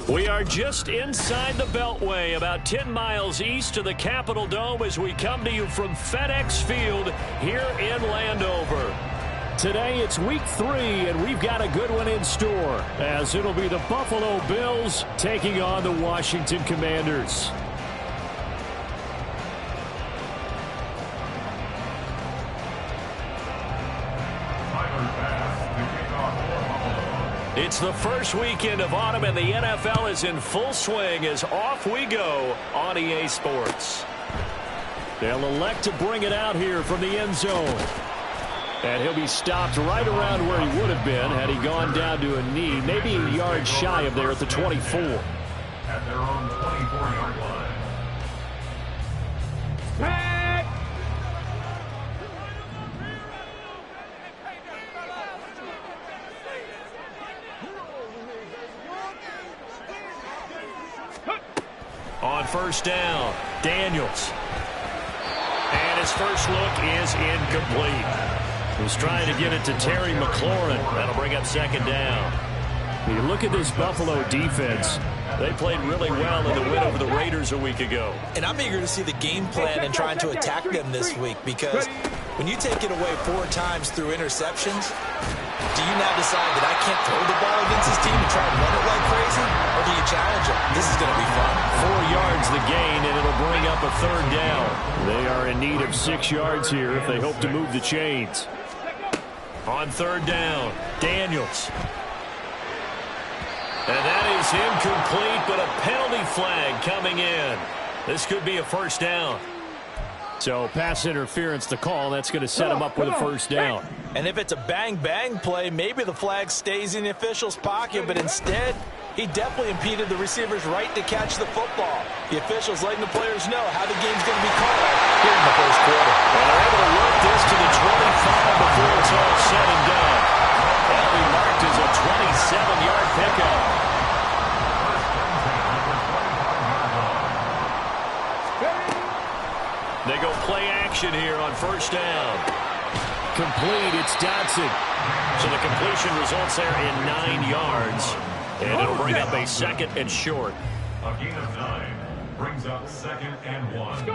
We are just inside the Beltway, about 10 miles east of the Capitol Dome as we come to you from FedEx Field here in Landover. Today it's week 3, and we've got a good one in store, as it'll be the Buffalo Bills taking on the Washington Commanders. It's the first weekend of autumn, and the NFL is in full swing as off we go on EA Sports. They'll elect to bring it out here from the end zone. And he'll be stopped right around where he would have been had he gone down to a knee, maybe a yard shy of there at the 24. At their own 24-yard line. On first down, Daniels. And his first look is incomplete. He's trying to get it to Terry McLaurin. That'll bring up second down. You look at this Buffalo defense. They played really well in the win over the Raiders a week ago. And I'm eager to see the game plan and trying to attack them this week, because when you take it away 4 times through interceptions, do you now decide that I can't throw the ball against this team and try and run it like crazy? Or do you challenge them? This is going to be fun. 4 yards the gain, and it'll bring up a third down. They are in need of 6 yards here if they hope to move the chains. On third down, Daniels. And that is incomplete, but a penalty flag coming in. This could be a first down. So pass interference the call. That's going to set him up with a first down. And if it's a bang-bang play, maybe the flag stays in the official's pocket, but instead, he definitely impeded the receiver's right to catch the football. The officials letting the players know how the game's going to be called here in the first quarter. And they're able to work this to the 25 before it's all said and done. That'll be marked as a 27-yard pickup. They go play action here on first down. Complete, it's Dodson. So the completion results there in 9 yards. And it'll bring up a second and short. A gain of 9 brings up second and 1.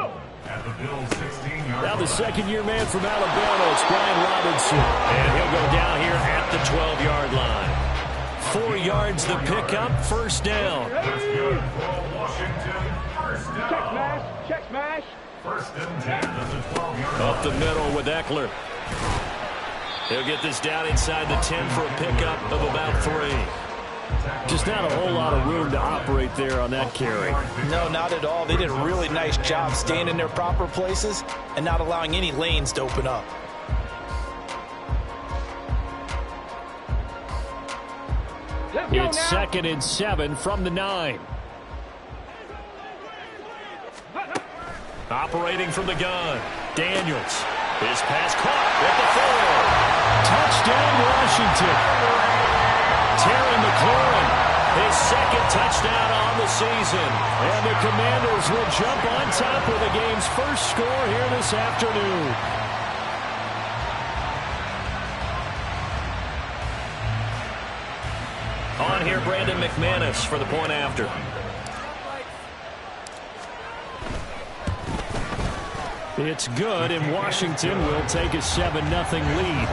At the Bills' 16-yard Now the second-year man from Alabama, it's Brian Robinson. And he'll go down here at the 12-yard line. 4 yards the pickup, first down. That's good for Washington. First down. Check smash, check smash. First and 10 at the 12-yard line. Up the middle with Eckler. He'll get this down inside the 10 for a pickup of about 3. Just not a whole lot of room to operate there on that carry. No, not at all. They did a really nice job staying in their proper places and not allowing any lanes to open up. It's second and 7 from the 9. Operating from the gun, Daniels. His pass caught at the 4. Touchdown, Washington. Terry McLaurin, his second touchdown on the season. And the Commanders will jump on top with the game's first score here this afternoon. On here, Brandon McManus for the point after. It's good, and Washington will take a 7-0 lead.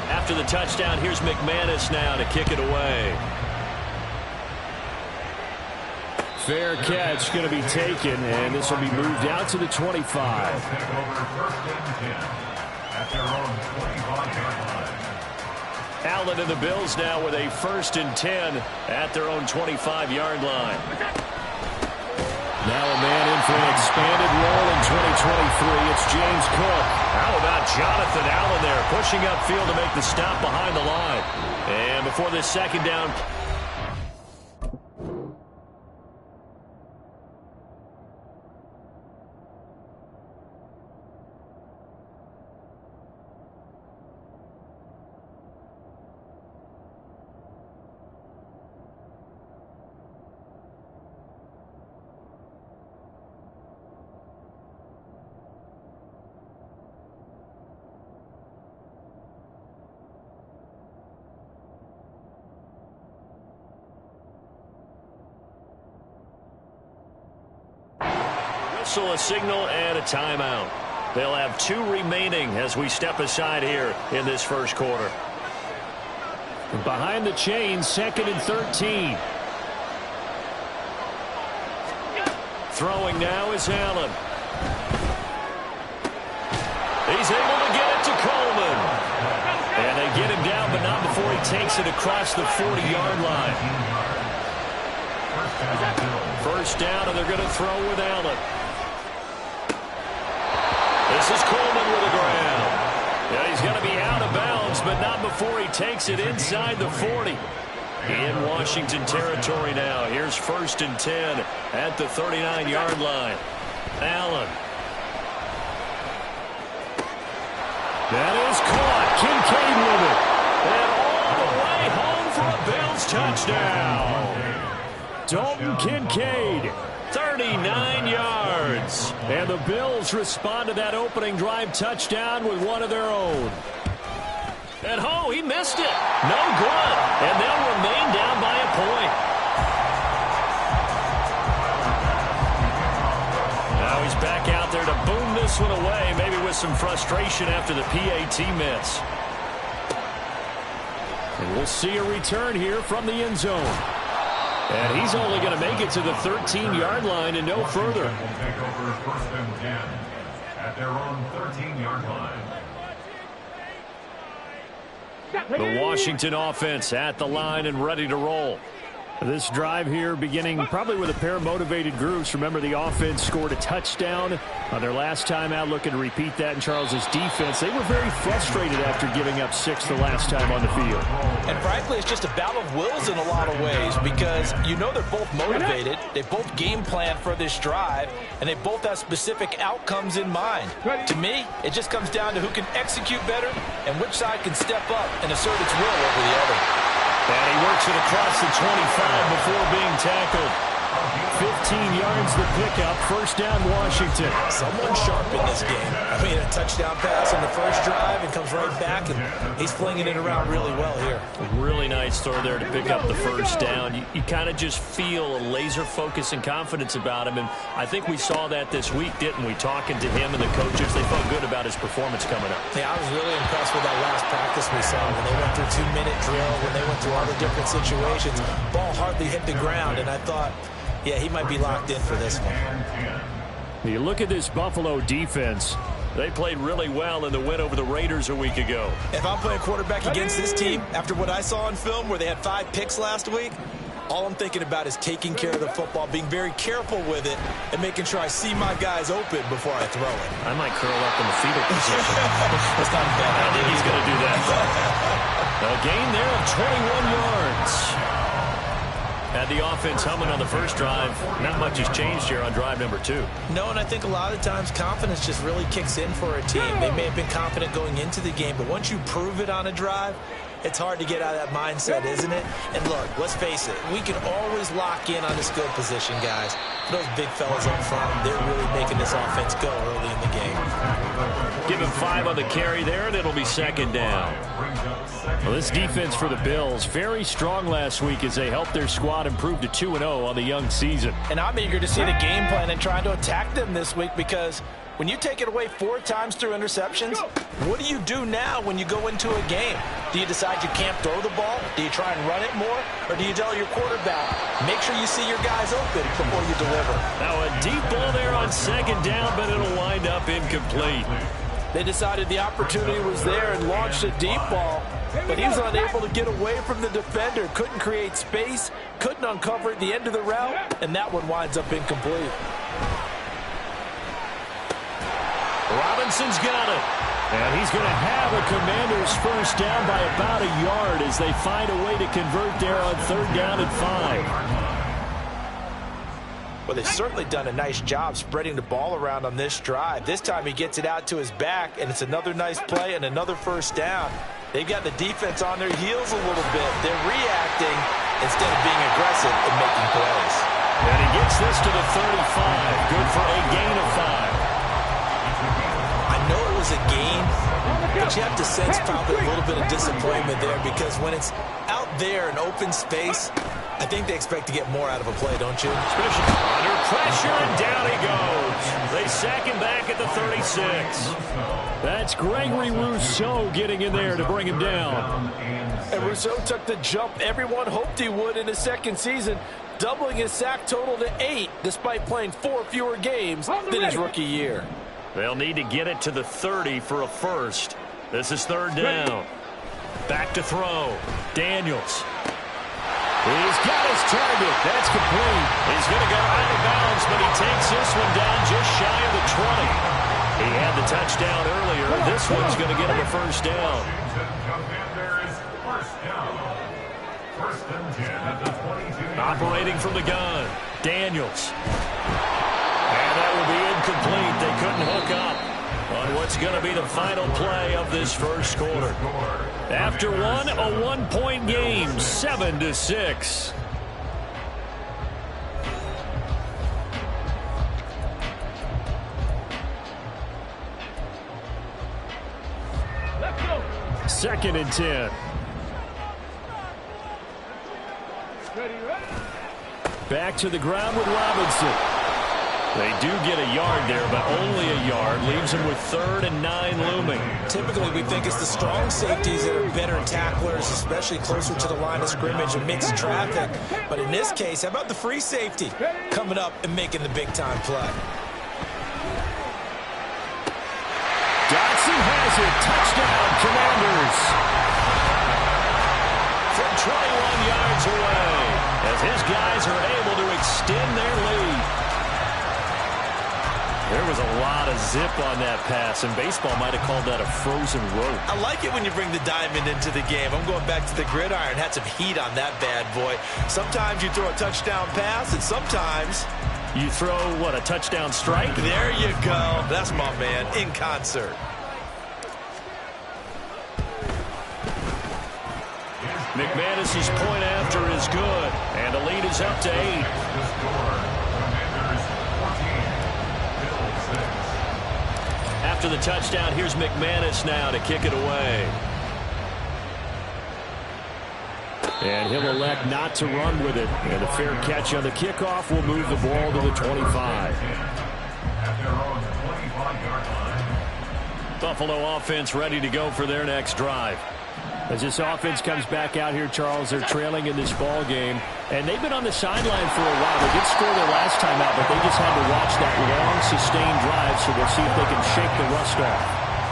After the touchdown, here's McManus now to kick it away. Fair catch going to be taken, and this will be moved out to the 25. Allen and the Bills now with a 1st and 10 at their own 25-yard line. Now a man in for an expanded role in 2023. It's James Cook. How about Jonathan Allen there pushing upfield to make the stop behind the line. And before this second down, whistle, a signal, and a timeout. They'll have 2 remaining as we step aside here in this first quarter. Behind the chains, 2nd and 13. Throwing now is Allen. He's able to get it to Coleman. And they get him down, but not before he takes it across the 40-yard line. First down, and they're going to throw with Allen. This is Coleman with the ground. Yeah, he's going to be out of bounds, but not before he takes it inside the 40. In Washington territory now. Here's 1st and 10 at the 39-yard line. Allen. That is caught. Kincaid with it. And all the way home for a Bills touchdown. Dalton Kincaid, 39 yards. And the Bills respond to that opening drive touchdown with one of their own. And he missed it. No good. And they'll remain down by a point. Now he's back out there to boom this one away, maybe with some frustration after the PAT miss. And we'll see a return here from the end zone. And he's only going to make it to the 13-yard line and no further. Will take over 1st and 10 at their own 13-yard line. The Washington offense at the line and ready to roll. This drive here beginning probably with a pair of motivated groups. Remember, the offense scored a touchdown on their last time out, looking to repeat that in Charles's defense. They were very frustrated after giving up 6 the last time on the field. And frankly, it's just a battle of wills in a lot of ways because you know they're both motivated. They both game plan for this drive, and they both have specific outcomes in mind. To me, it just comes down to who can execute better and which side can step up and assert its will over the other. And he works it across the 25 before being tackled. 15 yards the pickup. First down, Washington. Someone sharp in this game. I mean, a touchdown pass on the first drive and comes right back, and he's flinging it around really well here. Really nice throw there to pick up the first down. You kind of just feel a laser focus and confidence about him, and I think we saw that this week, didn't we? Talking to him and the coaches, they felt good about his performance coming up. Yeah, I was really impressed with that last practice we saw when they went through 2-minute drill, when they went through all the different situations. Ball hardly hit the ground, and I thought, yeah, he might be locked in for this one. You look at this Buffalo defense. They played really well in the win over the Raiders a week ago. If I'm playing quarterback against this team, after what I saw on film where they had 5 picks last week, all I'm thinking about is taking care of the football, being very careful with it, and making sure I see my guys open before I throw it. I might curl up in the fetal position. That's not a bad idea. I think he's going to do that. A gain there of 21 yards. Had the offense humming on the first drive. Not much has changed here on drive number 2. No, and I think a lot of times confidence just really kicks in for a team. They may have been confident going into the game, but once you prove it on a drive, it's hard to get out of that mindset, isn't it? And look, let's face it, we can always lock in on the skill position, guys. Those big fellas up front, they're really making this offense go early in the game. Give him 5 on the carry there, and it'll be second down. Well, this defense for the Bills, very strong last week as they helped their squad improve to 2-0 on the young season. And I'm eager to see the game plan and trying to attack them this week because when you take it away 4 times through interceptions, what do you do now when you go into a game? Do you decide you can't throw the ball? Do you try and run it more? Or do you tell your quarterback, make sure you see your guys open before you deliver? Now a deep ball there on second down, but it'll wind up incomplete. They decided the opportunity was there and launched a deep ball, but he was unable to get away from the defender, couldn't create space, couldn't uncover at the end of the route, and that one winds up incomplete. Robinson's got it. And he's going to have a Commanders first down by about a yard as they find a way to convert there on 3rd down and 5. Well, they've certainly done a nice job spreading the ball around on this drive. This time he gets it out to his back, and it's another nice play and another first down. They've got the defense on their heels a little bit. They're reacting instead of being aggressive and making plays. And he gets this to the 35. Good for a gain of 5. I know it was a gain, but you have to sense probably a little bit of disappointment there because when it's out there in open space, I I think they expect to get more out of a play, don't you? Especially under pressure, and down he goes. They sack him back at the 36. That's Gregory Rousseau getting in there to bring him down. And Rousseau took the jump everyone hoped he would in his second season, doubling his sack total to 8, despite playing 4 fewer games than his rookie year. They'll need to get it to the 30 for a first. This is third down. Back to throw. Daniels. He's got his target. That's complete. He's going to go out of bounds, but he takes this one down just shy of the 20. He had the touchdown earlier. This one's going to get him a first down. First and 10 at the 22. Operating from the gun. Daniels. And that will be incomplete. They couldn't hook up on what's going to be the final play of this first quarter. After one, a one-point game, 7-6. Second and 10. Back to the ground with Robinson. They do get a yard there, but only a yard. Leaves them with 3rd and 9 looming. Typically, we think it's the strong safeties that are better tacklers, especially closer to the line of scrimmage and mixed traffic. But in this case, how about the free safety coming up and making the big-time play? Dotson has it. Touchdown, Commanders. From 21 yards away, as his guys are able to extend their lead. There was a lot of zip on that pass, and baseball might have called that a frozen rope. I like it when you bring the diamond into the game. I'm going back to the gridiron. Had some heat on that bad boy. Sometimes you throw a touchdown pass, and sometimes you throw, what, a touchdown strike? There you go. That's my man, in concert. McManus's point after is good, and the lead is up to 8. After the touchdown, here's McManus now to kick it away. And he'll elect not to run with it. And a fair catch on the kickoff will move the ball to the 25. Buffalo offense ready to go for their next drive. As this offense comes back out here, Charles, they're trailing in this ball game, and they've been on the sideline for a while. They did score their last time out, but they just had to watch that long, sustained drive, so we'll see if they can shake the rust off.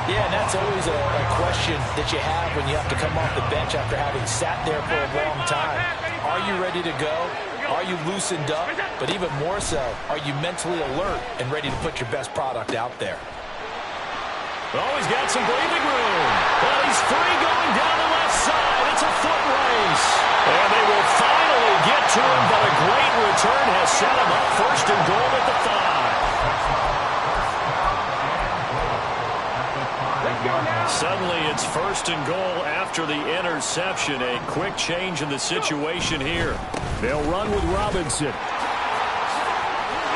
Yeah, and that's always a question that you have when you have to come off the bench after having sat there for a long time. Are you ready to go? Are you loosened up? But even more so, are you mentally alert and ready to put your best product out there? Oh, he's got some breathing room. Well, he's free going down the left side. It's a foot race. And they will finally get to him, but a great return has set him up first and goal at the 5. Suddenly, it's first and goal after the interception. A quick change in the situation here. They'll run with Robinson.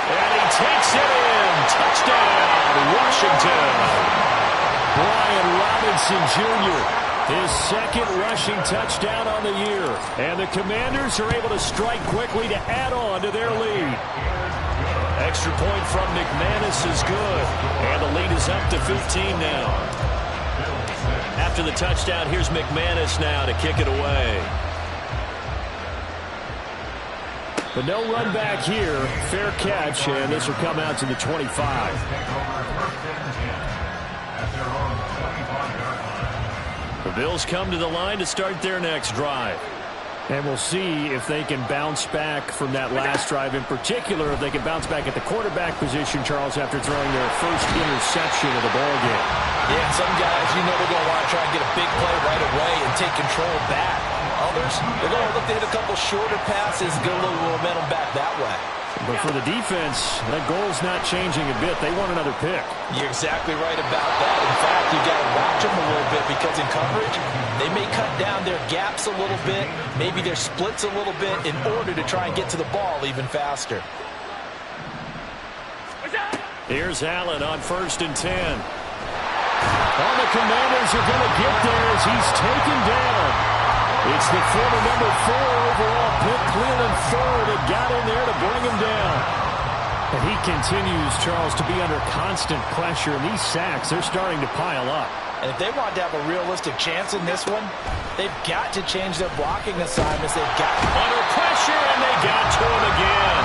And he takes it in. Touchdown, Washington. Brian Robinson Jr., his second rushing touchdown on the year. And the Commanders are able to strike quickly to add on to their lead. Extra point from McManus is good. And the lead is up to 15 now. After the touchdown, here's McManus now to kick it away. But no run back here. Fair catch, and this will come out to the 25. The Bills come to the line to start their next drive. And we'll see if they can bounce back from that last drive. In particular, if they can bounce back at the quarterback position, Charles, after throwing their first interception of the ballgame. Yeah, some guys, you know they're going to want to try and get a big play right away and take control back. Others, they're going to look to hit a couple shorter passes and get a little momentum back that way. But for the defense, that goal's not changing a bit. They want another pick. You're exactly right about that. In fact, you got to watch them a little bit because in coverage, they may cut down their gaps a little bit, maybe their splits a little bit in order to try and get to the ball even faster. Here's Allen on 1st and 10. Oh, the Commanders are going to get there as he's taken down. It's the former number 4 overall pick, Cleveland third, that got in there to bring him down. And he continues, Charles, to be under constant pressure. And these sacks, they're starting to pile up. And if they want to have a realistic chance in this one, they've got to change their blocking assignments. They've got under pressure, and they got to him again.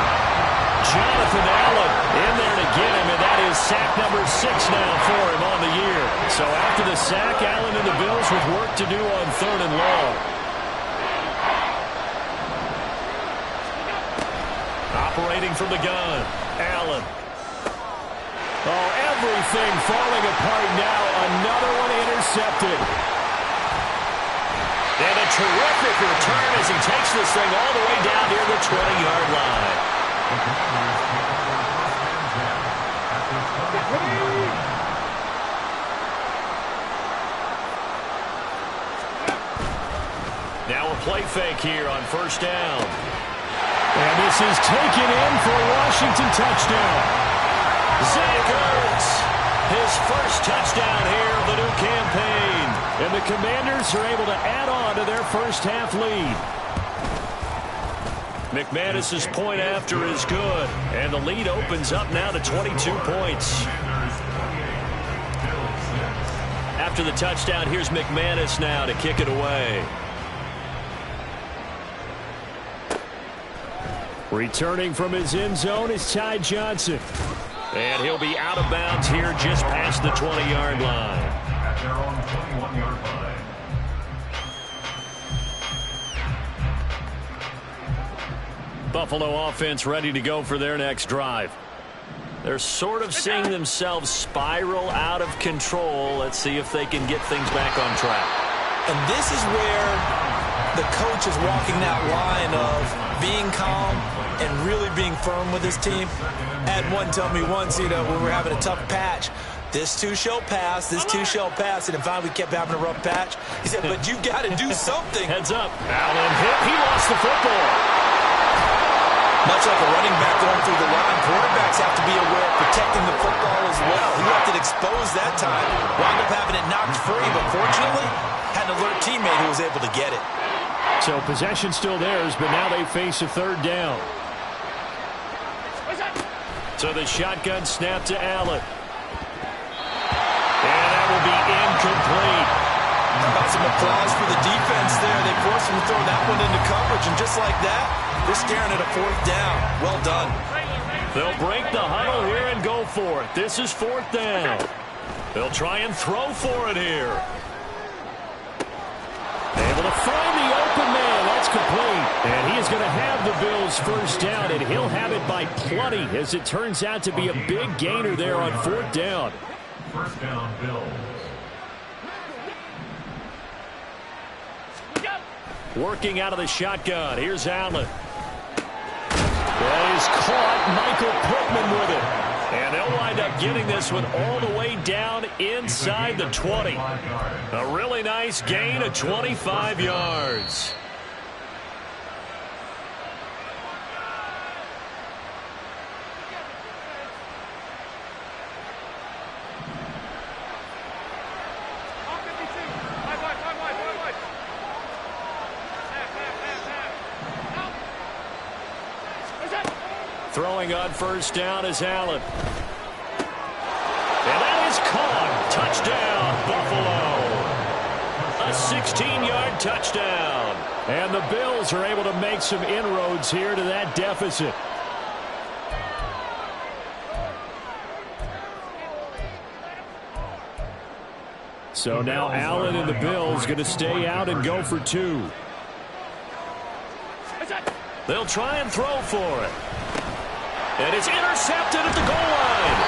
Jonathan Allen in there to get him, and that is sack number 6 now for him on the year. So after the sack, Allen and the Bills with work to do on 3rd and long. Operating from the gun, Allen. Oh, everything falling apart now. Another one intercepted. And a terrific return as he takes this thing all the way down near the 20-yard line. Now a play fake here on 1st down. And this is taken in for a Washington touchdown. Zach Ertz, his first touchdown here of the new campaign. And the Commanders are able to add on to their first half lead. McManus's point after is good. And the lead opens up now to 22 points. After the touchdown, here's McManus now to kick it away. Returning from his end zone is Ty Johnson. And he'll be out of bounds here just past the 20-yard line. At their own 21-yard line. Buffalo offense ready to go for their next drive. They're sort of seeing themselves spiral out of control. Let's see if they can get things back on track. And this is where the coach is walking that line of being calm and really being firm with his team. Had one tell me once, when we're having a tough patch, this too shall pass, this too shall pass. And finally we kept having a rough patch. He said, but you got to do something. Heads up. Allen hit. He lost the football. Much like a running back going through the line, quarterbacks have to be aware of protecting the football as well. He left it exposed that time, wound up having it knocked free, but fortunately had an alert teammate who was able to get it. So possession still theirs, but now they face a 3rd down. So the shotgun snap to Allen. And that will be incomplete. Got some applause for the defense there. They forced him to throw that one into coverage, and just like that, they're staring at a 4th down. Well done. They'll break the huddle here and go for it. This is 4th down. They'll try and throw for it here. Able to find the open man. That's complete. And he is going to have the Bills' first down, and he'll have it by plenty, as it turns out to be a big gainer there on 4th down. 1st down, Bills. Working out of the shotgun. Here's Allen. That is caught. Michael Pittman with it. And they'll wind up getting this one all the way down inside the 20. A really nice gain of 25 yards. Throwing on 1st down is Allen. And that is caught. Touchdown, Buffalo. A 16-yard touchdown. And the Bills are able to make some inroads here to that deficit. So now Allen and the Bills going to stay out and go for 2. They'll try and throw for it. And it's intercepted at the goal line.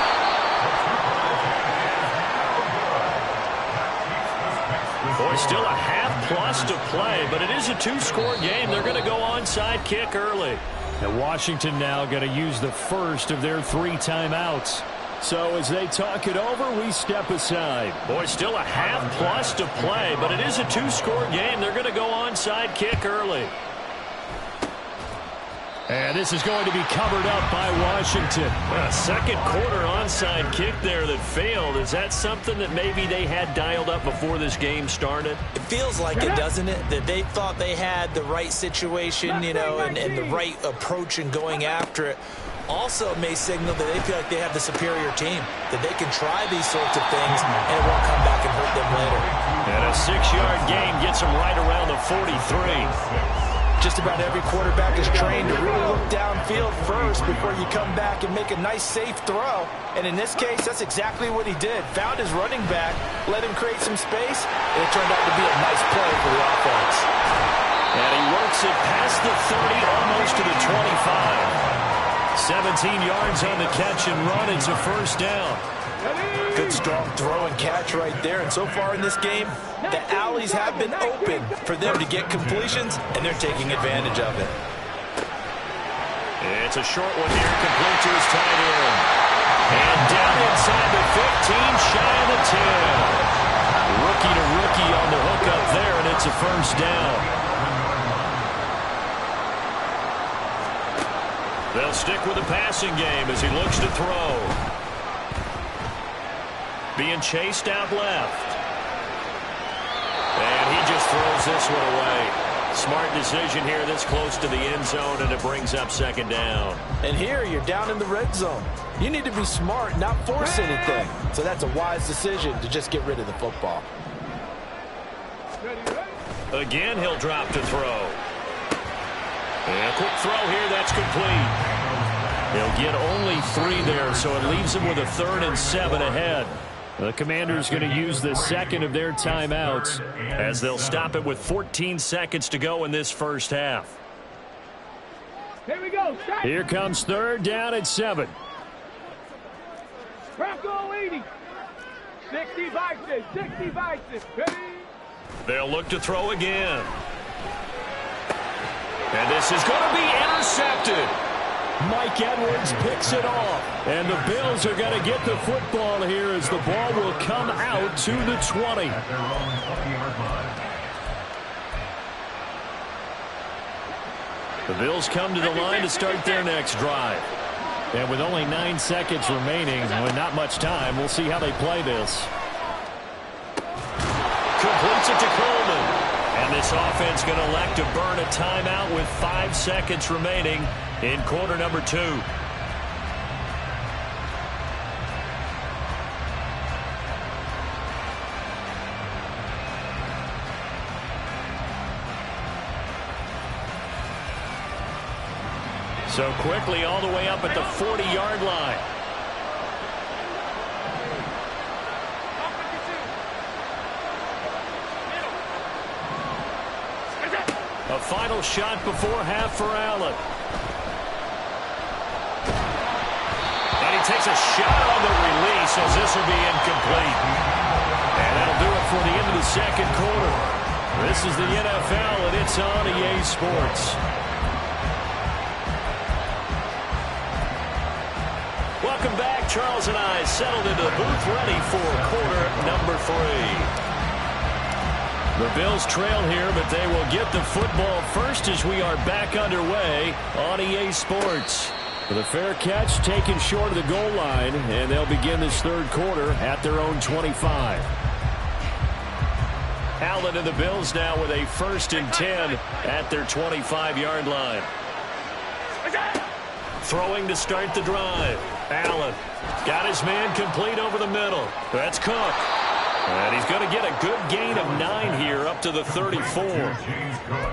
Boy, still a half-plus to play, but it is a 2-score game. They're going to go onside kick early. And Washington now going to use the first of their 3 timeouts. So as they talk it over, we step aside. Boy, still a half-plus to play, but it is a 2-score game. They're going to go onside kick early. And this is going to be covered up by Washington. A second quarter onside kick there that failed. Is that something that maybe they had dialed up before this game started? It feels like it, doesn't it? That they thought they had the right situation, you know, and the right approach in going after it. Also, it may signal that they feel like they have the superior team, that they can try these sorts of things, and it won't come back and hurt them later. And a 6-yard gain gets them right around the 43. Just about every quarterback is trained to really look downfield first before you come back and make a nice, safe throw. And in this case, that's exactly what he did. Found his running back, let him create some space, and it turned out to be a nice play for the offense. And he works it past the 30, almost to the 25. 17 yards on the catch and run. It's a first down. Good, strong throw and catch right there. And so far in this game, the alleys have been open for them to get completions, and they're taking advantage of it. It's a short one here, complete to his tight end. And down inside the 15, shy of the 10. Rookie to rookie on the hook up there, and it's a first down. They'll stick with the passing game as he looks to throw. Being chased out left. And he just throws this one away. Smart decision here this close to the end zone, and it brings up second down. And here you're down in the red zone. You need to be smart, not force anything. So that's a wise decision to just get rid of the football. Again, he'll drop to throw. And a quick throw here, that's complete. He'll get only 3 there, so it leaves him with a 3rd and 7 ahead. The Commanders going to use the second of their timeouts as they'll stop it with 14 seconds to go in this first half. Here we go. Here comes 3rd down at 7. Bronco 80. 60 Vikings. 60 Vikings. Ready? They'll look to throw again. And this is going to be intercepted. Mike Edwards picks it off. And the Bills are going to get the football here as the ball will come out to the 20. The Bills come to the line to start their next drive. And with only 9 seconds remaining, with not much time, we'll see how they play this. Completes it to Coleman. And this offense going to elect to burn a timeout with 5 seconds remaining in quarter number 2. So quickly all the way up at the 40-yard line. A final shot before half for Allen. And he takes a shot on the release as this will be incomplete. And that'll do it for the end of the second quarter. This is the NFL, and it's on EA Sports. Welcome back. Charles and I settled into the booth ready for quarter number 3. The Bills trail here, but they will get the football first as we are back underway on EA Sports. With a fair catch taken short of the goal line, and they'll begin this third quarter at their own 25. Allen and the Bills now with a 1st and 10 at their 25-yard line. Throwing to start the drive. Allen got his man complete over the middle. That's Cook. And he's going to get a good gain of 9 here up to the 34.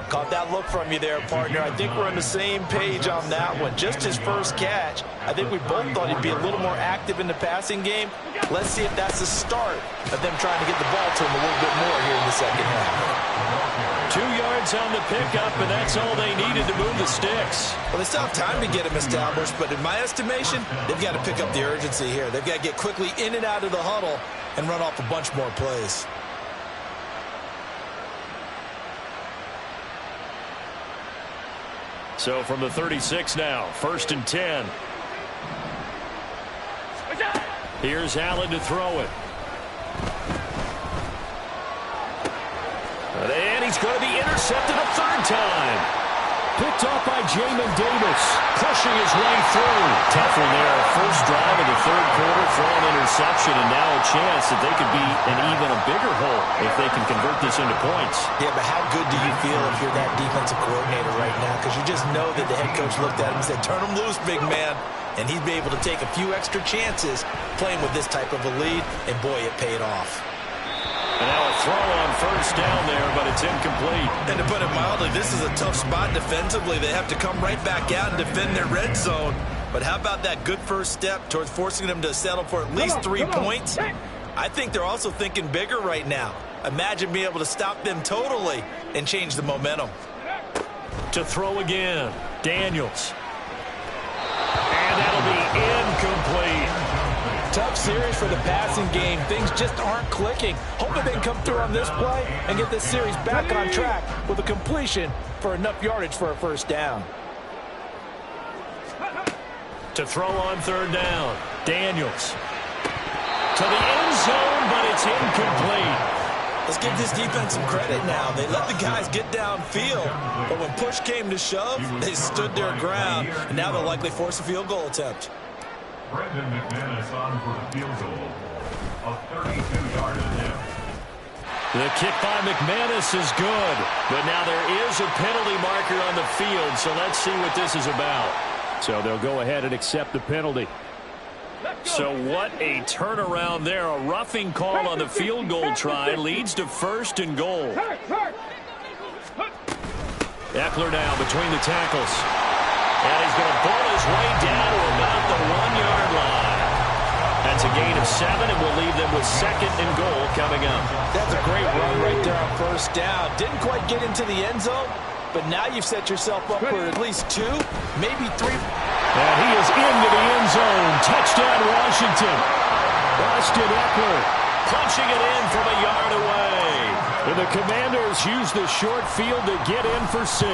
Caught that look from you there, partner. I think we're on the same page on that one. Just his first catch. I think we both thought he'd be a little more active in the passing game. Let's see if that's the start of them trying to get the ball to him a little bit more here in the second half. 2 yards on the pickup, and that's all they needed to move the sticks. Well, they still have time to get him established, but in my estimation, they've got to pick up the urgency here. They've got to get quickly in and out of the huddle and run off a bunch more plays. So from the 36 now, 1st and 10. Here's Allen to throw it. And he's going to be intercepted a 3rd time. Picked off by Jamin Davis. Pushing his way through. Tough one there. First drive of the third quarter for an interception, and now a chance that they could be in even a bigger hole if they can convert this into points. Yeah, but how good do you feel if you're that defensive coordinator right now? Because you just know that the head coach looked at him and said, turn him loose, big man. And he'd be able to take a few extra chances playing with this type of a lead, and boy, it paid off. And now a throw on first down there, but it's incomplete. And to put it mildly, this is a tough spot defensively. They have to come right back out and defend their red zone. But how about that good first step towards forcing them to settle for at least 3 points? I think they're also thinking bigger right now. Imagine being able to stop them totally and change the momentum. To throw again, Daniels. And that'll be incomplete. Tough series for the passing game. Things just aren't clicking. Hoping they can come through on this play and get this series back on track with a completion for enough yardage for a first down. To throw on third down, Daniels. To the end zone, but it's incomplete. Let's give this defense some credit now. They let the guys get downfield, but when push came to shove, they stood their ground, and now they'll likely force a field goal attempt. Brendan McManus on for the field goal. A 32-yard attempt. The kick by McManus is good, but now there is a penalty marker on the field, so let's see what this is about. So they'll go ahead and accept the penalty. So what a turnaround there. A roughing call on the field goal try leads to first and goal. Eckler now between the tackles. And he's going to pull his way down to about the 1-yard line. That's a gain of 7, and we'll leave them with second and goal coming up. That's a great run right there on first down. Didn't quite get into the end zone, but now you've set yourself up for at least 2, maybe 3. And he is into the end zone. Touchdown, Washington. Austin Eckler Punching it in from a yard away. And the Commanders use the short field to get in for 6.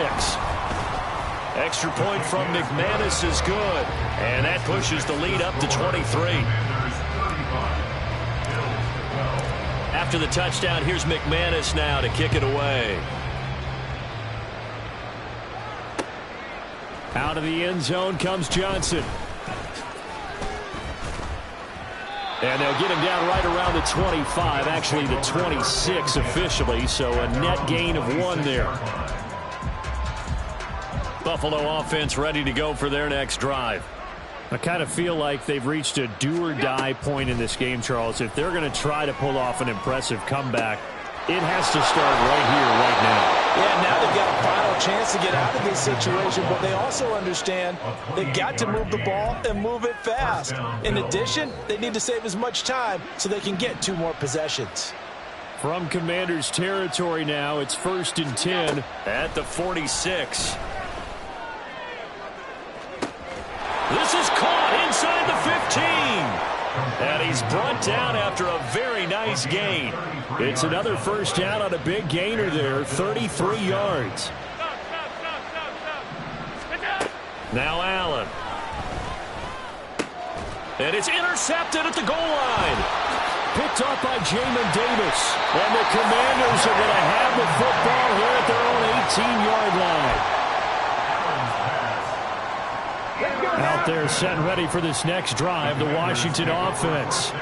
Extra point from McManus is good. And that pushes the lead up to 23. After the touchdown, here's McManus now to kick it away. Out of the end zone comes Johnson. And they'll get him down right around the 25, actually the 26 officially, so a net gain of 1 there. Buffalo offense ready to go for their next drive. I kind of feel like they've reached a do-or-die point in this game, Charles. If they're going to try to pull off an impressive comeback, it has to start right here, right now. Yeah, now they've got a final chance to get out of this situation, but they also understand they've got to move the ball and move it fast. In addition, they need to save as much time so they can get 2 more possessions. From Commanders territory now, it's 1st and 10. At the 46. This is caught inside the 15. And he's brought down after a very nice gain. It's another first down on a big gainer there, 33 yards. Now Allen. And it's intercepted at the goal line. Picked off by Jamin Davis. And the Commanders are going to have the football here at their own 18-yard line. Out there set ready for this next drive, the Washington offense.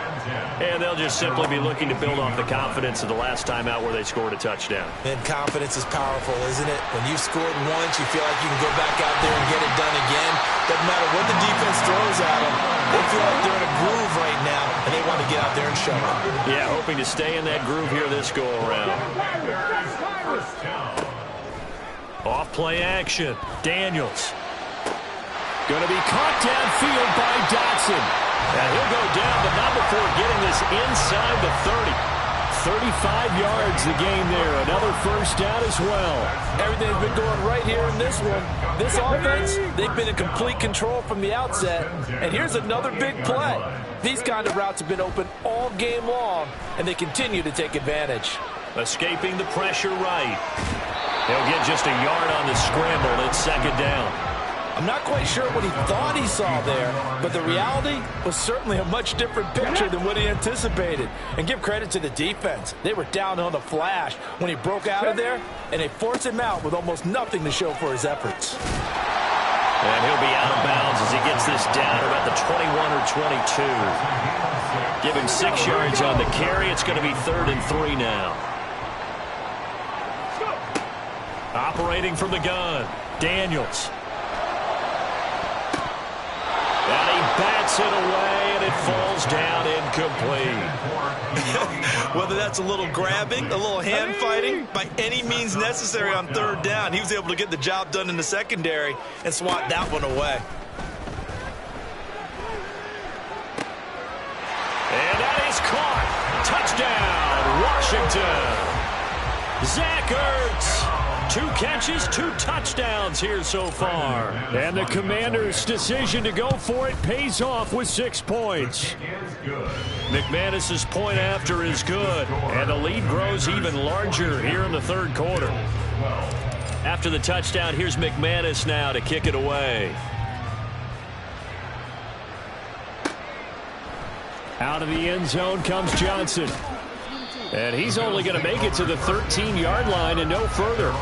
And they'll just simply be looking to build off the confidence of the last time out where they scored a touchdown. And confidence is powerful, isn't it? When you've scored once, you feel like you can go back out there and get it done again. Doesn't matter what the defense throws at them. They feel like they're in a groove right now, and they want to get out there and show it. Yeah, hoping to stay in that groove here this go-around. Off play action. Daniels. Going to be caught downfield by Dotson. And he'll go down, but not before getting this inside the 30. 35 yards the game there. Another first down as well. Everything's been going right here in this one. This offense, they've been in complete control from the outset. And here's another big play. These kind of routes have been open all game long, and they continue to take advantage. Escaping the pressure right. He'll get just a yard on the scramble. It's second down. I'm not quite sure what he thought he saw there, but the reality was certainly a much different picture than what he anticipated. And give credit to the defense. They were down on the flash when he broke out of there, and they forced him out with almost nothing to show for his efforts. And he'll be out of bounds as he gets this down about the 21 or 22. Give him 6 yards on the carry. It's going to be 3rd and 3 now. Operating from the gun, Daniels. And he bats it away, and it falls down incomplete. Whether that's a little grabbing, a little hand fighting, by any means necessary on 3rd down, he was able to get the job done in the secondary and swat that one away. And that is caught. Touchdown, Washington. Zach Ertz. 2 catches, 2 touchdowns here so far. And the Commanders' decision to go for it pays off with 6 points. McManus's point after is good, and the lead grows even larger here in the 3rd quarter. After the touchdown, here's McManus now to kick it away. Out of the end zone comes Johnson. And he's only going to make it to the 13-yard line and no further.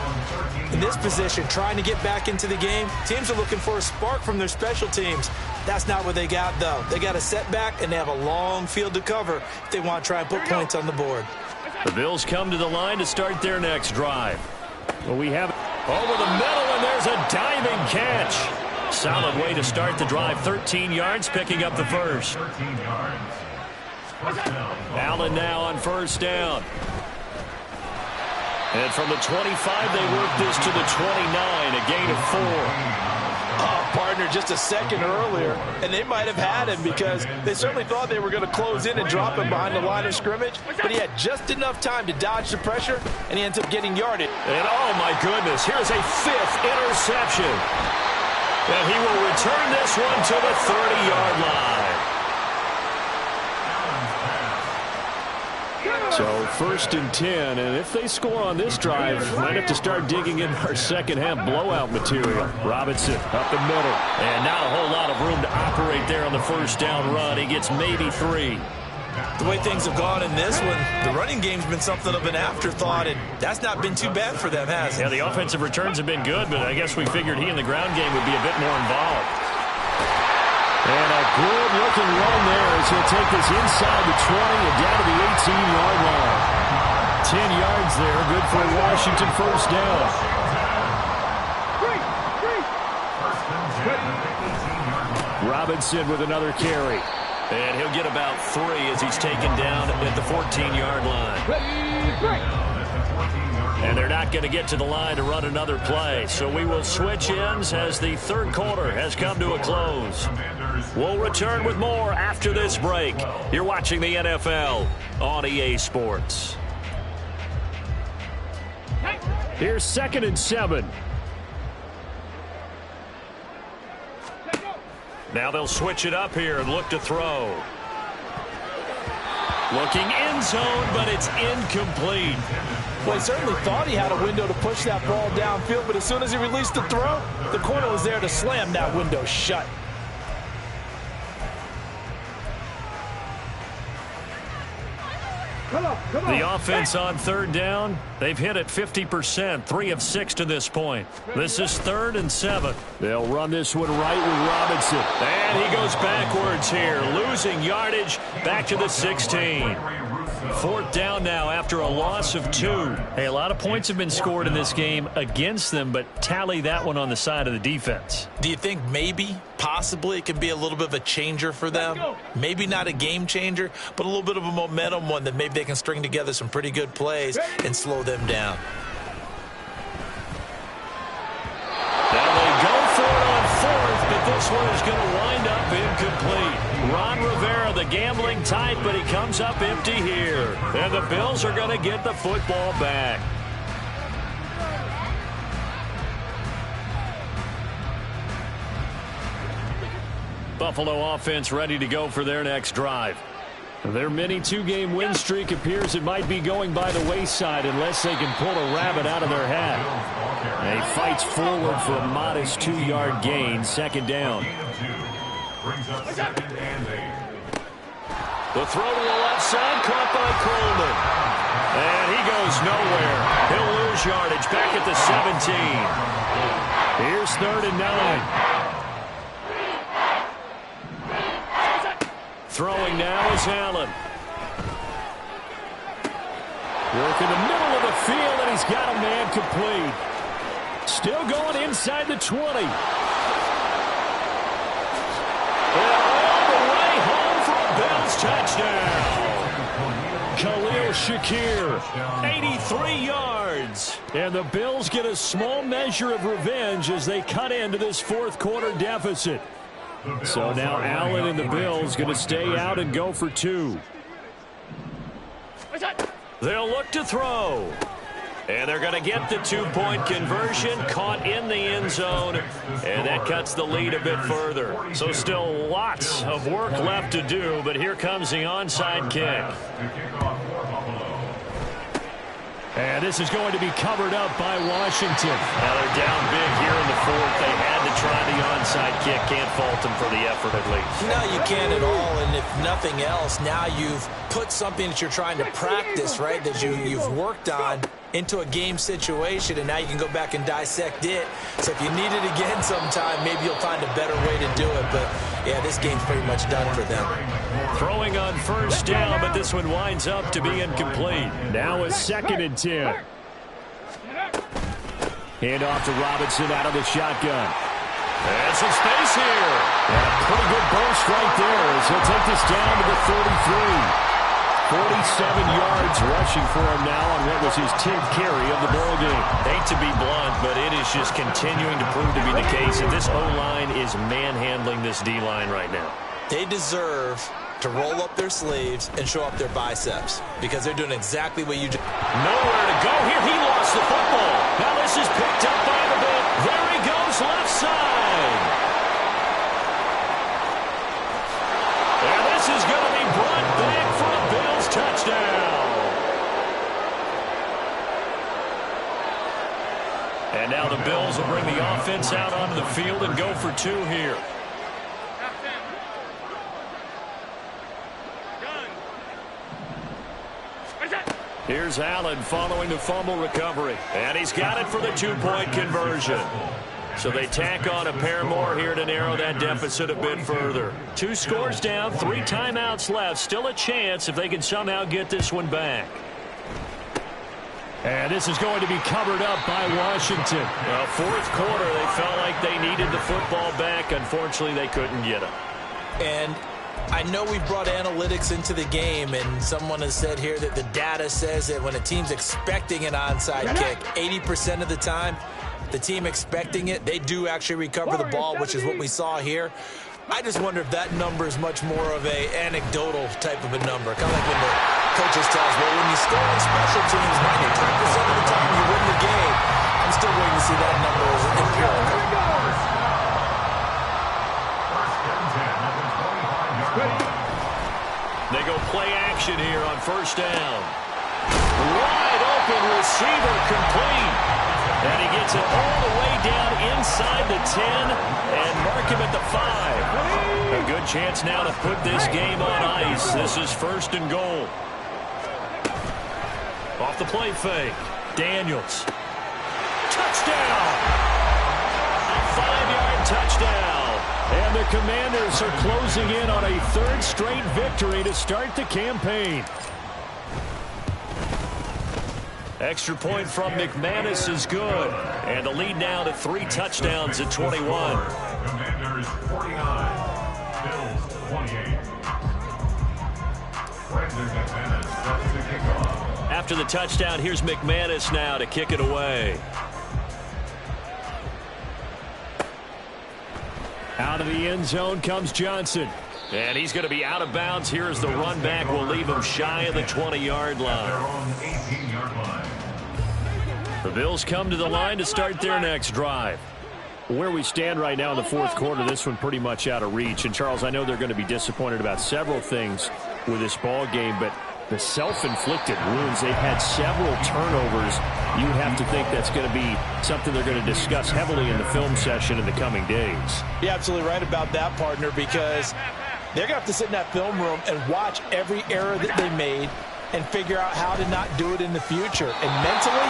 In this position, trying to get back into the game, teams are looking for a spark from their special teams. That's not what they got, though. They got a setback, and they have a long field to cover if they want to try and put points on the board. The Bills come to the line to start their next drive. Well, we have it over the middle, and there's a diving catch. Solid way to start the drive. 13 yards, picking up the first. Allen now on 1st down. And from the 25, they work this to the 29, a gain of 4. Oh, partner, just a second earlier, and they might have had him because they certainly thought they were going to close in and drop him behind the line of scrimmage, but he had just enough time to dodge the pressure, and he ends up getting yarded. And oh, my goodness, here's a 5th interception. And he will return this one to the 30-yard line. So 1st and 10, and if they score on this drive, might have to start digging in our second-half blowout material. Robinson up the middle, and not a whole lot of room to operate there on the 1st down run. He gets maybe 3. The way things have gone in this one, the running game's been something of an afterthought, and that's not been too bad for them, has it? Yeah, the offensive returns have been good, but I guess we figured he in the ground game would be a bit more involved. And a good-looking run there as he'll take this inside the 20 and down to the 18-yard line. 10 yards there, good for Washington 1st down. Robinson with another carry. And he'll get about 3 as he's taken down at the 14-yard line. And they're not going to get to the line to run another play. So we will switch ends as the 3rd quarter has come to a close. We'll return with more after this break. You're watching the NFL on EA Sports. Here's 2nd and 7. Now they'll switch it up here and look to throw. Looking end zone, but it's incomplete. Well, he certainly thought he had a window to push that ball downfield, but as soon as he released the throw, the corner was there to slam that window shut. The offense on 3rd down, they've hit it 50%, 3 of 6 to this point. This is 3rd and 7. They'll run this one right with Robinson. And he goes backwards here, losing yardage back to the 16. 4th down now after a loss of 2. Hey, a lot of points have been scored in this game against them, but tally that one on the side of the defense. Do you think maybe, possibly, it could be a little bit of a changer for them? Maybe not a game changer, but a little bit of a momentum one that maybe they can string together some pretty good plays and slow them down. Now they go for it on 4th, but this one is going to wind up incomplete. Ron Rivera, the gambling type, but he comes up empty here. And the Bills are going to get the football back. Buffalo offense ready to go for their next drive. Their mini two-game win streak appears it might be going by the wayside unless they can pull a rabbit out of their hat. And he fights forward for a modest 2-yard gain, second down. Brings up 2nd and 8. The throw to the left side, caught by Coleman. And he goes nowhere. He'll lose yardage back at the 17. Here's 3rd and 9. Throwing now is Allen. Work in the middle of the field, and he's got a man complete. Still going inside the 20. And all the way home for a Bills touchdown. Khalil Shakir, 83 yards. And the Bills get a small measure of revenge as they cut into this fourth quarter deficit. So now Allen and the Bills going to stay out and go for 2. They'll look to throw. And they're going to get the 2-point conversion, caught in the end zone, and that cuts the lead a bit further. So still lots of work left to do, but here comes the onside kick. And this is going to be covered up by Washington. Now they're down big here in the fourth. They had to try the onside kick. Can't fault them for the effort at least. No, you can't at all. And if nothing else, now you've put something that you're trying to practice, right, that you've worked on into a game situation, and now you can go back and dissect it. So if you need it again sometime, maybe you'll find a better way to do it. But, yeah, this game's pretty much done for them. Throwing on first down, but this one winds up to be incomplete. Now it's 2nd and 10. Hand off to Robinson out of the shotgun. And some space here. And a pretty good burst right there as he'll take this down to the 33. 47 yards rushing for him now on what was his 10th carry of the ball game. Hate to be blunt, but it is just continuing to prove to be the case that this O-line is manhandling this D-line right now. They deserve to roll up their sleeves and show up their biceps because they're doing exactly what you just... Nowhere to go here. He lost the football. Now this is picked up by the bit. There he goes, left side. And this is going to be brought back for a Bills touchdown. And now the Bills will bring the offense out onto the field and go for 2 here. Here's Allen following the fumble recovery. And he's got it for the 2-point conversion. So they tack on a pair more here to narrow that deficit a bit further. 2 scores down, 3 timeouts left. Still a chance if they can somehow get this one back. And this is going to be covered up by Washington. Well, fourth quarter, they felt like they needed the football back. Unfortunately, they couldn't get it. And I know we've brought analytics into the game, and someone has said here that the data says that when a team's expecting an onside kick, 80% of the time, the team expecting it, they do actually recover the ball, which is what we saw here. I just wonder if that number is much more of a anecdotal type of a number. Kind of like when the coaches tell us, well, when you score on special teams, 93% of the time you win the game. I'm still waiting to see that number as empirical. They go play action here on first down. Wide open receiver complete. And he gets it all the way down inside the 10 and mark him at the 5. A good chance now to put this game on ice. This is 1st and goal. Off the play fake. Daniels. Touchdown! A 5-yard touchdown. And the Commanders are closing in on a 3rd straight victory to start the campaign. Extra point from McManus is good. And the lead now to 3 touchdowns at 21. Commanders 49, Bills 28. Brandon McManus starts the kickoff. After the touchdown, here's McManus now to kick it away. Out of the end zone comes Johnson. And he's going to be out of bounds here as the run back will leave him shy of the 20-yard line. They're on the 18-yard line. The Bills come to the line to start their next drive. Where we stand right now in the fourth quarter, this one pretty much out of reach. And, Charles, I know they're going to be disappointed about several things with this ball game, but the self-inflicted wounds, they've had several turnovers. You would have to think that's going to be something they're going to discuss heavily in the film session in the coming days. You're absolutely right about that, partner, because they're going to have to sit in that film room and watch every error that they made and figure out how to not do it in the future. And mentally,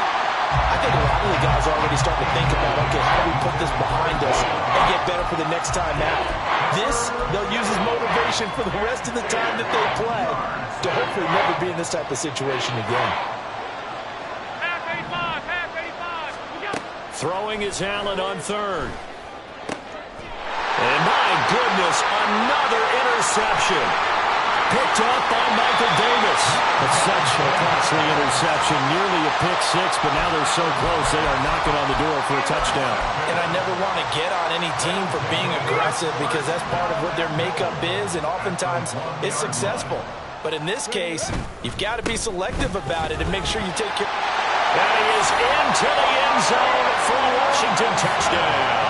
I think a lot of the guys are already starting to think about, okay, how do we put this behind us and get better for the next time out? This, they'll use as motivation for the rest of the time that they play to hopefully never be in this type of situation again. Throwing is Allen on third. And my goodness, another interception. Picked up by Michael Davis. It's such a costly interception, nearly a pick six, but now they're so close they are knocking on the door for a touchdown. And I never want to get on any team for being aggressive because that's part of what their makeup is, and oftentimes it's successful. But in this case, you've got to be selective about it and make sure you take care. And he is into the end zone for a Washington touchdown.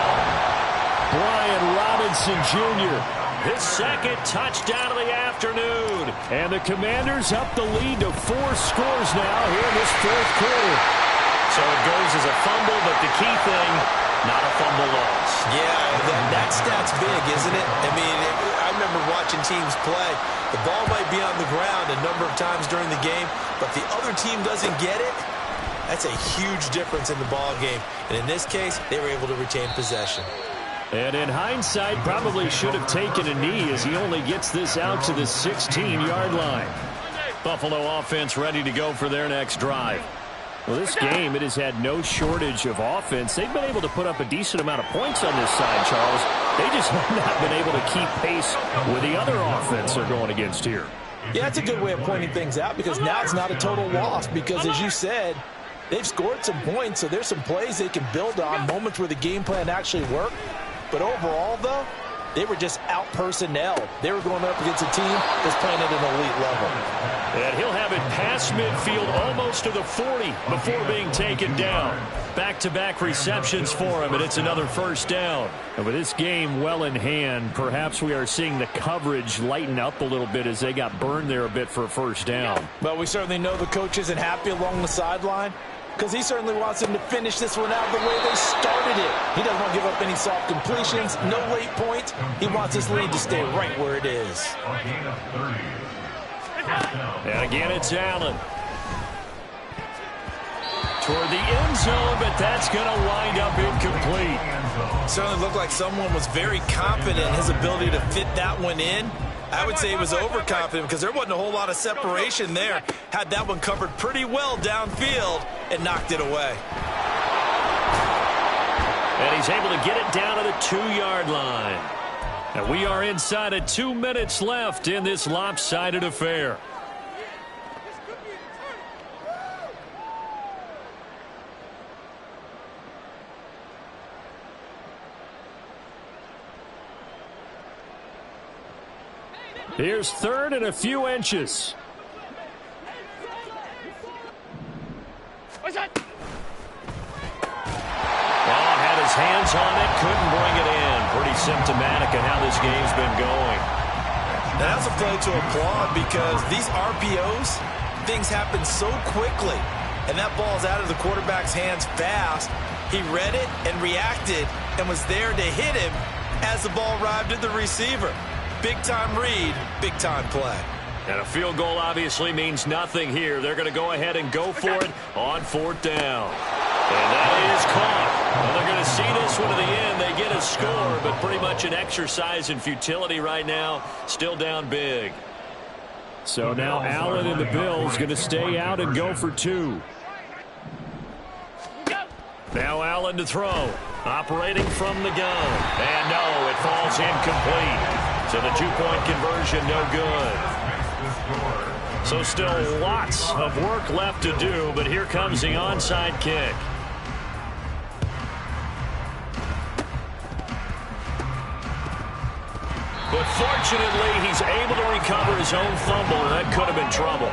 Brian Robinson Jr., his second touchdown of the afternoon. And the Commanders up the lead to 4 scores now here in this fourth quarter. So it goes as a fumble, but the key thing, not a fumble loss. Yeah, that stat's big, isn't it? I mean, I remember watching teams play. The ball might be on the ground a number of times during the game, but the other team doesn't get it. That's a huge difference in the ball game. And in this case, they were able to retain possession. And in hindsight, probably should have taken a knee as he only gets this out to the 16-yard line. Buffalo offense ready to go for their next drive. Well, this game, it has had no shortage of offense. They've been able to put up a decent amount of points on this side, Charles. They just have not been able to keep pace with the other offense they're going against here. Yeah, that's a good way of pointing things out because now it's not a total loss because, as you said, they've scored some points, so there's some plays they can build on, moments where the game plan actually worked. But overall, though, they were just out-personnel. They were going up against a team that's playing at an elite level. And he'll have it past midfield almost to the 40 before being taken down. Back-to-back receptions for him, and it's another first down. And with this game well in hand, perhaps we are seeing the coverage lighten up a little bit as they got burned there a bit for a first down. But we certainly know the coach isn't happy along the sideline, because he certainly wants them to finish this one out the way they started it. He doesn't want to give up any soft completions, no late points. He wants his lead to stay right where it is. And again, it's Allen. Toward the end zone, but that's going to wind up incomplete. Certainly looked like someone was very confident in his ability to fit that one in. I would say he was overconfident because there wasn't a whole lot of separation there. Had that one covered pretty well downfield and knocked it away. And he's able to get it down to the 2-yard line. And we are inside of 2 minutes left in this lopsided affair. Here's third and a few inches. Had his hands on it, couldn't bring it in. Pretty symptomatic of how this game's been going. Now that's a play to applaud because these RPOs, things happen so quickly. And that ball's out of the quarterback's hands fast. He read it and reacted and was there to hit him as the ball arrived at the receiver. Big-time read, big-time play. And a field goal obviously means nothing here. They're going to go ahead and go for it on 4th down. And that is caught. Well, they're going to see this one to the end. They get a score, but pretty much an exercise in futility right now. Still down big. So now Allen and the Bills going to stay out and go for 2. Now Allen to throw. Operating from the gun. And no, it falls incomplete. So the 2-point conversion, no good. So still lots of work left to do, but here comes the onside kick. But fortunately, he's able to recover his own fumble, and that could have been trouble.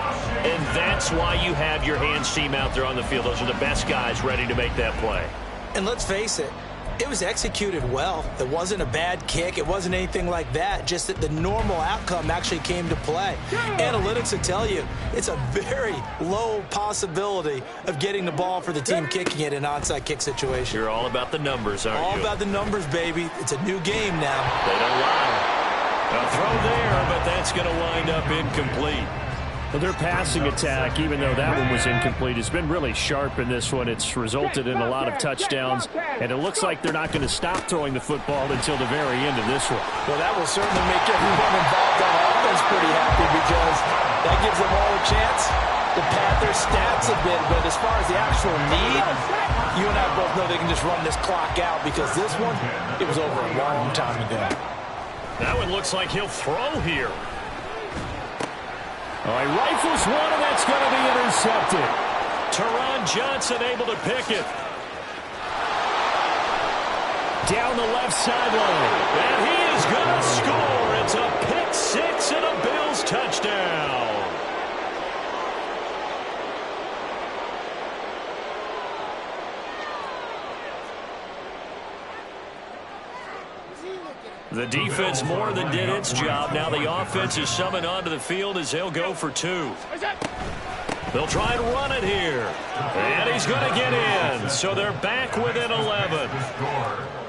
And that's why you have your hands team out there on the field. Those are the best guys ready to make that play. And let's face it, It was executed well. It wasn't a bad kick. It wasn't anything like that. Just that the normal outcome actually came to play. Analytics will tell you it's a very low possibility of getting the ball for the team kicking it in an onside kick situation. You're all about the numbers, aren't you? All about the numbers, baby. It's a new game now. They don't lie. A throw there, but that's going to wind up incomplete. Well, their passing attack, even though that one was incomplete, has been really sharp in this one. It's resulted in a lot of touchdowns, and it looks like they're not going to stop throwing the football until the very end of this one. Well, that will certainly make everyone involved on offense pretty happy because that gives them all a chance to pad their stats a bit. But as far as the actual need, you and I both know they can just run this clock out because this one, it was over a long time ago. That one looks like he'll throw here. All right, rifles one, and that's going to be intercepted. Teron Johnson able to pick it. Down the left sideline. And he is going to score. It's a pick six and a Bills touchdown. The defense more than did its job. Now the offense is summoned onto the field as they'll go for two. They'll try and run it here. And he's going to get in. So they're back within 11.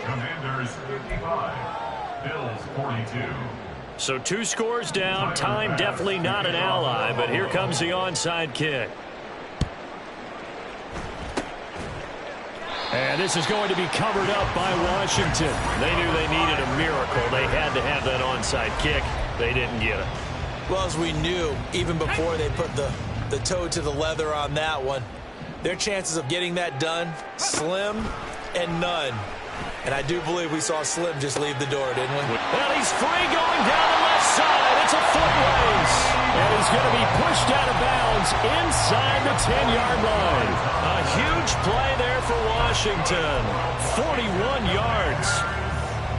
Commanders 55, Bills 42. So 2 scores down. Time definitely not an ally, but here comes the onside kick. And this is going to be covered up by Washington. They knew they needed a miracle. They had to have that onside kick. They didn't get it. Well, as we knew, even before they put the toe to the leather on that one, their chances of getting that done, slim and none. And I do believe we saw Slim just leave the door, didn't we? Well, he's free going down the left side. It's a foot race. And he's going to be pushed out of bounds inside the 10-yard line. A huge play there for Washington. 41 yards.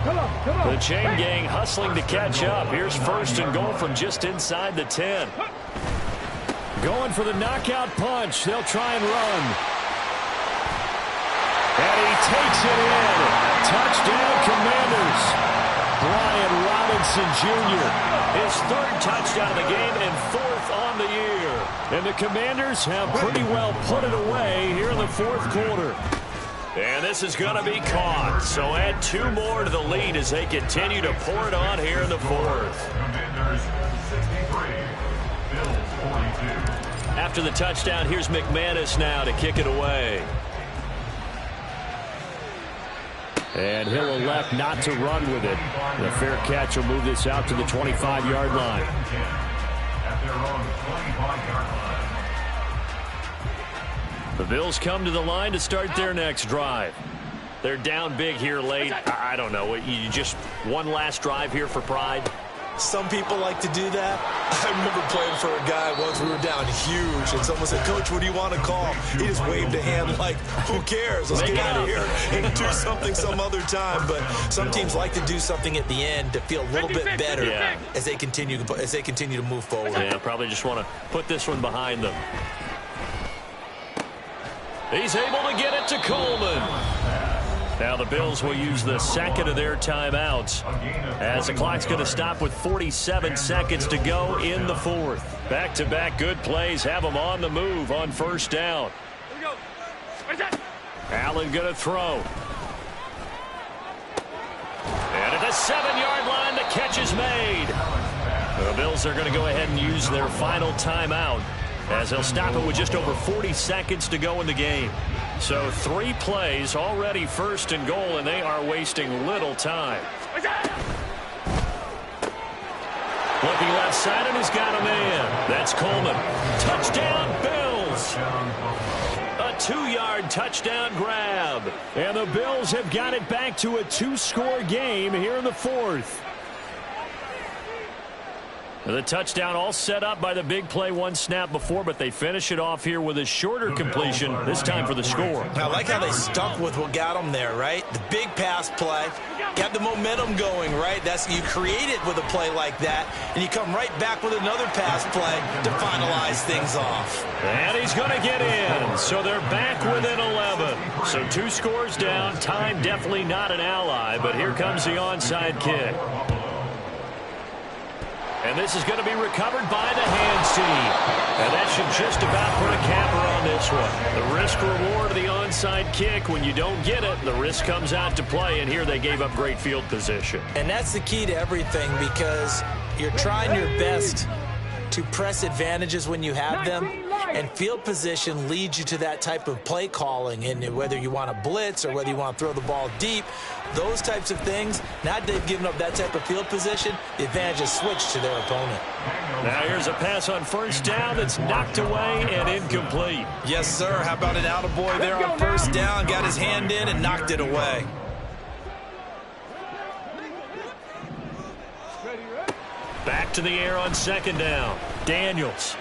Come on. The chain gang hustling to catch up. Here's first and goal from just inside the 10. Going for the knockout punch. They'll try and run. And he takes it in. Touchdown, Commanders. Brian Robinson Jr. His 3rd touchdown of the game and 4th on the year. And the Commanders have pretty well put it away here in the 4th quarter. And this is going to be caught. So add 2 more to the lead as they continue to pour it on here in the 4th. Commanders 63, Bills 42. After the touchdown, here's McManus now to kick it away. And he'll elect not to run with it. The fair catch will move this out to the 25-yard line. At their own 25-yard line. The Bills come to the line to start their next drive. They're down big here late. I don't know. You just one last drive here for pride? Some people like to do that. I remember playing for a guy once. We were down huge, and someone said, "Coach, what do you want to call?" He just waved a hand like, "Who cares? Let's get out of here and do something some other time." But some teams like to do something at the end to feel a little bit better as they continue to move forward. Yeah, probably just want to put this one behind them. He's able to get it to Coleman. Now the Bills will use the 2nd of their timeouts as the clock's going to stop with 47 seconds to go in the 4th. Back-to-back good plays have them on the move on 1st down. Here we go. Allen going to throw. And at the 7-yard line, the catch is made. The Bills are going to go ahead and use their final timeout as they'll stop it with just over 40 seconds to go in the game. So 3 plays already 1st and goal, and they are wasting little time. Looking left side, and he's got a man. That's Coleman. Touchdown, Bills. A 2-yard touchdown grab. And the Bills have got it back to a 2-score game here in the 4th. The touchdown all set up by the big play 1 snap before, but they finish it off here with a shorter completion, this time for the score. I like how they stuck with what got them there, right? The big pass play, You have the momentum going, right? You create it with a play like that, and you come right back with another pass play to finalize things off. And he's going to get in. So they're back within 11. So 2 scores down. Time definitely not an ally, but here comes the onside kick. And this is going to be recovered by the hands team. And that should just about put a capper on this one. The risk-reward of the onside kick, when you don't get it, the risk comes out to play, and here they gave up great field position. And that's the key to everything, because you're trying your best to press advantages when you have them, and field position leads you to that type of play calling. And whether you want to blitz or whether you want to throw the ball deep, those types of things, now that they've given up that type of field position, the advantage is switched to their opponent. Now here's a pass on first down that's knocked away and incomplete. Yes, sir. How about an attaboy there on first down? Got his hand in and knocked it away. Back to the air on second down. Daniels.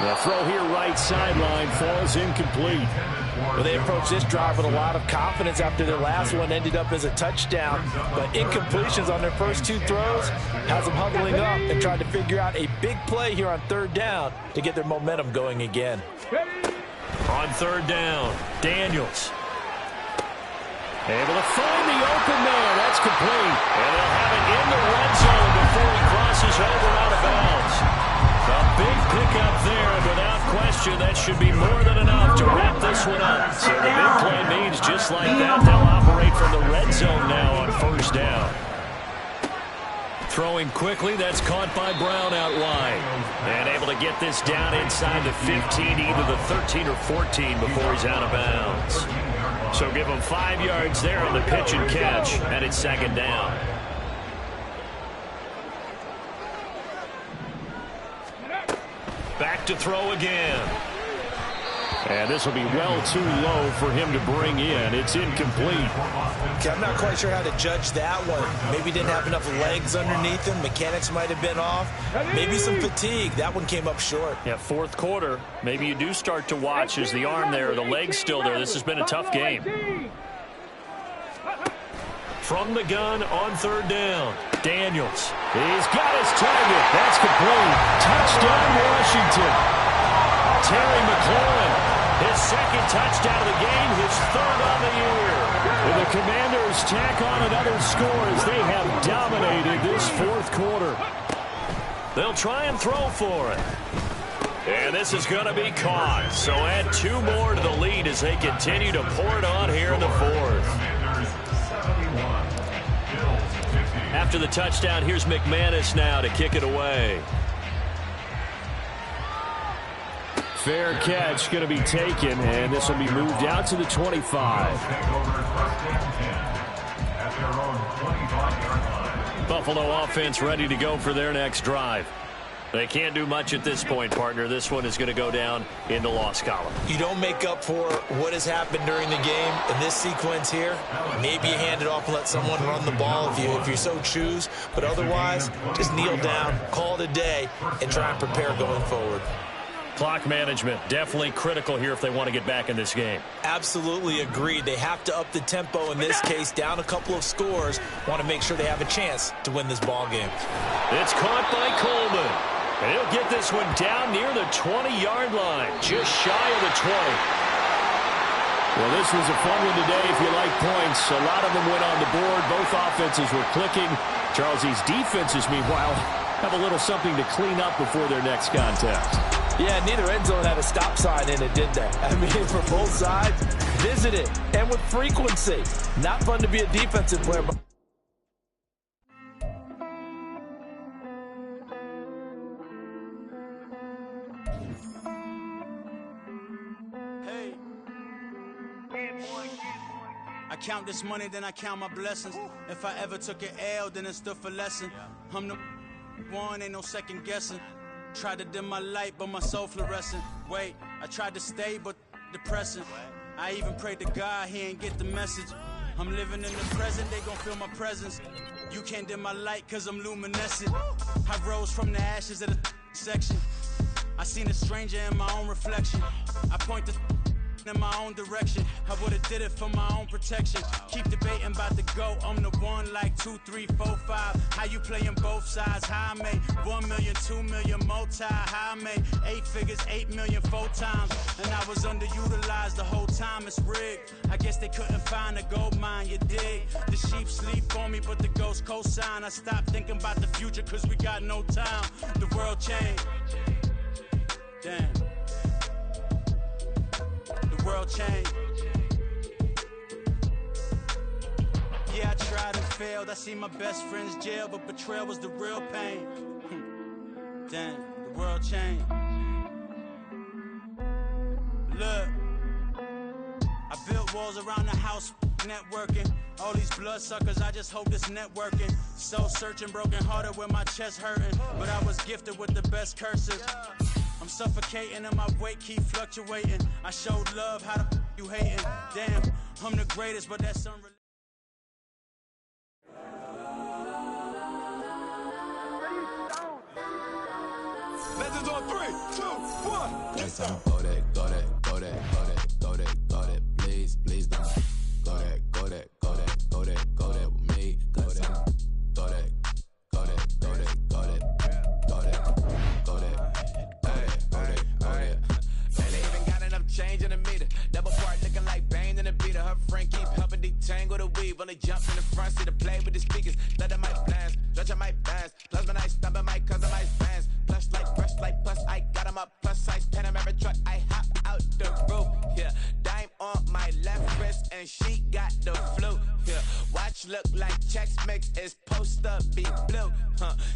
The throw here right sideline falls incomplete. Well, they approached this drive with a lot of confidence after their last one ended up as a touchdown. But incompletions on their first 2 throws has them huddling up and trying to figure out a big play here on third down to get their momentum going again. On third down, Daniels. Able to find the open man. That's complete. And they'll have it in the red zone before he crosses over out of bounds. A big pickup there, and without question, that should be more than enough to wrap this one up. So the big play means just like that, they'll operate from the red zone now on first down. Throwing quickly, that's caught by Brown out wide. And able to get this down inside the 15, either the 13 or 14 before he's out of bounds. So give him 5 yards there on the pitch and catch, and it's second down. Back to throw again. And this will be well too low for him to bring in. It's incomplete. Okay, I'm not quite sure how to judge that one. Maybe didn't have enough legs underneath him. Mechanics might have been off. Maybe some fatigue. That one came up short. Yeah, fourth quarter. Maybe you do start to watch as the arm there, the leg's still there. This has been a tough game. From the gun on third down, Daniels. He's got his target. That's complete. Touchdown, Washington. Terry McLaurin, his second touchdown of the game, his third on the year. And the Commanders tack on another score as they have dominated this fourth quarter. They'll try and throw for it. And this is going to be caught. So add 2 more to the lead as they continue to pour it on here in the fourth. After the touchdown, here's McManus now to kick it away. Fair catch going to be taken, and this will be moved out to the 25. Buffalo offense ready to go for their next drive. They can't do much at this point, partner. This one is going to go down in the loss column. You don't make up for what has happened during the game in this sequence here. Maybe you hand it off and let someone run the ball if you so choose. But otherwise, just kneel down, call it a day, and try and prepare going forward. Clock management, definitely critical here if they want to get back in this game. Absolutely agreed. They have to up the tempo in this case, down a couple of scores. Want to make sure they have a chance to win this ball game. It's caught by Coleman. And he'll get this one down near the 20-yard line, just shy of the 20. Well, this was a fun one today if you like points. A lot of them went on the board. Both offenses were clicking. Charles, these defenses, meanwhile, have a little something to clean up before their next contest. Yeah, neither end zone had a stop sign in it, did they? I mean, for both sides, visit it, and with frequency. Not fun to be a defensive player. I count this money, then I count my blessings. If I ever took an L, then it stood for lesson. I'm the one, ain't no second guessing. Tried to dim my light, but my soul fluorescent. Wait, I tried to stay, but depressing. I even prayed to God, he ain't get the message. I'm living in the present, they gon' feel my presence. You can't dim my light, cause I'm luminescent. I rose from the ashes of the section. I seen a stranger in my own reflection. I point the in my own direction. I would've did it for my own protection. Keep debating about the GOAT. I'm the one like 2, 3, 4, 5. How you playing both sides? How I made 1 million, 2 million, multi. How I made 8 figures, 8 million 4 times. And I was underutilized the whole time. It's rigged. I guess they couldn't find a gold mine. You dig? The sheep sleep on me, but the ghost cosign. I stopped thinking about the future, cause we got no time. The world changed. Damn. The world changed. Yeah, I tried and failed. I see my best friends jail, but betrayal was the real pain. Damn, the world changed. Look, I built walls around the house, networking. All these bloodsuckers, I just hope this networking. Soul searching, broken hearted with my chest hurting. But I was gifted with the best curses. I'm suffocating and my weight keep fluctuating. I showed love, how the you hating? Damn, I'm the greatest, but that's unrelated. Legends on 3, 2, 1. Yes, I'm go that, go that, go that, go that, go that, go that. Please, please don't go that, go that, go that, go that, go that with me. Go that, go that, go that, go that, go that, go that, go that, go that, go that. And they even got enough change in the meter. Double part looking like Bane in the beater. Her friend keep helping detangle the weave. Only jumps in the front seat to play with the speakers. Stutter my plans, stretch my bands. Plus when I stumble my cousin my fans. Plus like brush like plus I got him up plus size Panamera truck. I hop out the roof. Yeah, dime on my left wrist and she got the flu. Yeah, watch look like checks mix is post up be blue.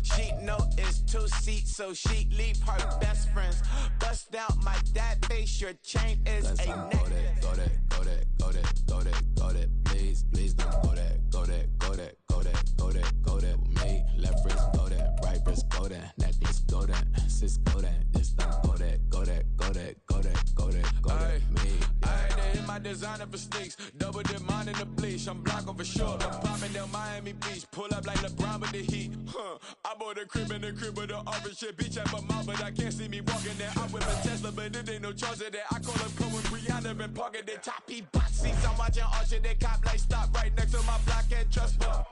She know it's 2 seats so she leave her best friends. Bust out my dad face. Your chain is a necklace. Go that, go that, go that, go that, go that. Please, please don't go that, go that, go that, go that, go that, go that with me. Left wrist go that, right wrist go that, necklace go that, sis go that, this don't go that, go that, go that, go that, go that, go that with me. I had to hit my designer for sneaks. Double dip mine in the bleach. I'm blocking for sure. I'm popping down Miami Beach. Pull up like LeBron with the heat. I bought a crib in the crib with the orange shit. Beach at my mouth, but I can't see me walking there. I'm with a Tesla, but it ain't no charge of that. I call up Cohen, Brianna, been parking the top. He bot seats. I'm watching Archer. They cop like stop right next to my block and trust fund.